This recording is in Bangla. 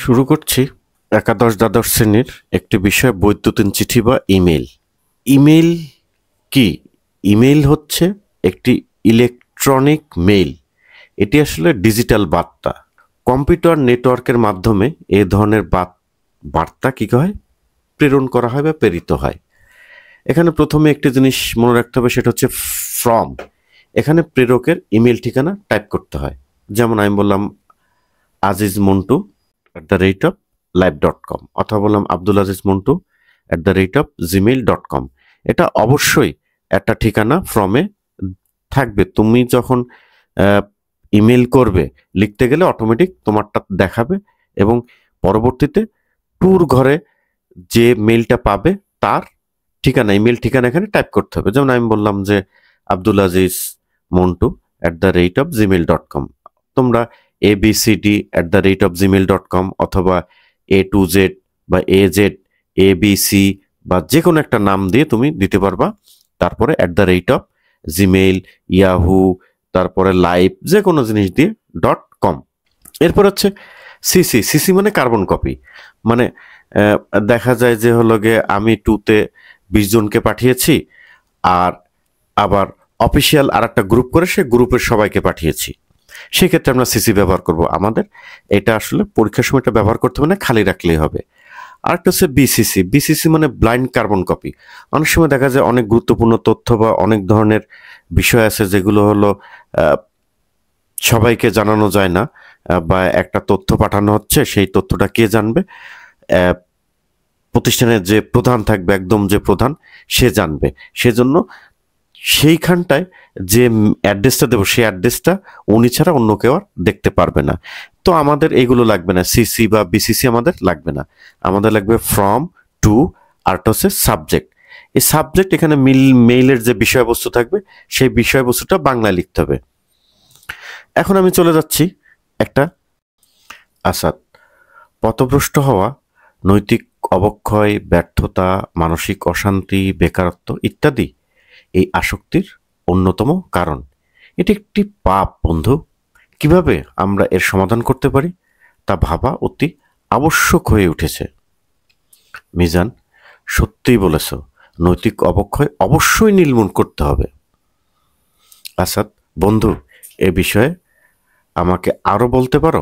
শুরু করছি একাদশ দ্বাদশ শ্রেণীর একটি বিষয় বৈদ্যুতিন চিঠি বা ইমেল। ইমেল কি? ইমেল হচ্ছে একটি ইলেকট্রনিক মেইল। এটি আসলে ডিজিটাল বার্তা। কম্পিউটার নেটওয়ার্কের মাধ্যমে এ ধরনের বার্তা কি হয়, প্রেরণ করা হয় বা প্রেরিত হয়। এখানে প্রথমে একটি জিনিস মনে রাখতে হবে, সেটা হচ্ছে ফ্রম। এখানে প্রেরকের ইমেল ঠিকানা টাইপ করতে হয়। যেমন আমি বললাম azizmontu@live.com অথবা বললাম abdulazizmontu@gmail.com। এটা অবশ্যই একটা ঠিকানা ফ্রমে থাকবে। তুমি যখন ইমেল করবে, লিখতে গেলে অটোমেটিক তোমারটা দেখাবে এবং পরবর্তীতে ট্যুর ঘরে যে মেইলটা পাবে তার ঠিকানা, ইমেল ঠিকানা এখানে টাইপ করতে হবে। যেমন আমি বললাম যে abdulazizmontu@gmail.com। তোমরা abcd@gmail.com অথবা A to Z বা AZ, ABC বা যে কোনো একটা নাম দিয়ে তুমি দিতে পারবা। তারপরে @gmail, ইয়াহু, তারপরে লাইভ, যে কোনো জিনিস দিয়ে .com। এরপর হচ্ছে সিসি। সিসি মানে কার্বন কপি। মানে দেখা যায় যে হলো গিয়ে আমি 2-তে 20 জনকে পাঠিয়েছি, আর আবার অফিসিয়াল আর একটা গ্রুপ করে সে গ্রুপের সবাইকে পাঠিয়েছি। সেক্ষেত্রে আমরা সিসি ব্যবহার করব। আমাদের এটা আসলে পরীক্ষার সময় এটা ব্যবহার করতে হবে না, খালি রাখলেই হবে। আরেকটা হচ্ছে বিসিসি। বিসিসি মানে ব্লাইন্ড কার্বন কপি। অনেক সময় দেখা যায় অনেক গুরুত্বপূর্ণ তথ্য বা অনেক ধরনের বিষয় আছে যেগুলো হলো সবাইকে জানানো যায় না, বা একটা তথ্য পাঠানো হচ্ছে, সেই তথ্যটা কে জানবে? প্রতিষ্ঠানের যে প্রধান থাকবে, একদম যে প্রধান, সে জানবে। সেজন্য সেইখানটায় যে অ্যাড্রেসটা দেবো, সেই অ্যাড্রেসটা উনি ছাড়া অন্য কেউ আর দেখতে পারবে না। তো আমাদের এগুলো লাগবে না, সিসি বা বিসিসি আমাদের লাগবে না। আমাদের লাগবে ফ্রম, টু, আর হচ্ছে সাবজেক্ট। এই সাবজেক্ট এখানে মেইলের যে বিষয়বস্তু থাকবে সেই বিষয়বস্তুটা বাংলায় লিখতে হবে। এখন আমি চলে যাচ্ছি একটা আসাদ। পথভ্রষ্ট হওয়া, নৈতিক অবক্ষয়, ব্যর্থতা, মানসিক অশান্তি, বেকারত্ব ইত্যাদি এই আসক্তির অন্যতম কারণ। এটি একটি পাপ বন্ধু। কিভাবে আমরা এর সমাধান করতে পারি তা ভাবা অতি আবশ্যক হয়ে উঠেছে। মিজান, সত্যিই বলেছ, নৈতিক অবক্ষয় অবশ্যই নির্মূল করতে হবে। আসাদ, বন্ধু, এ বিষয়ে আমাকে আরো বলতে পারো?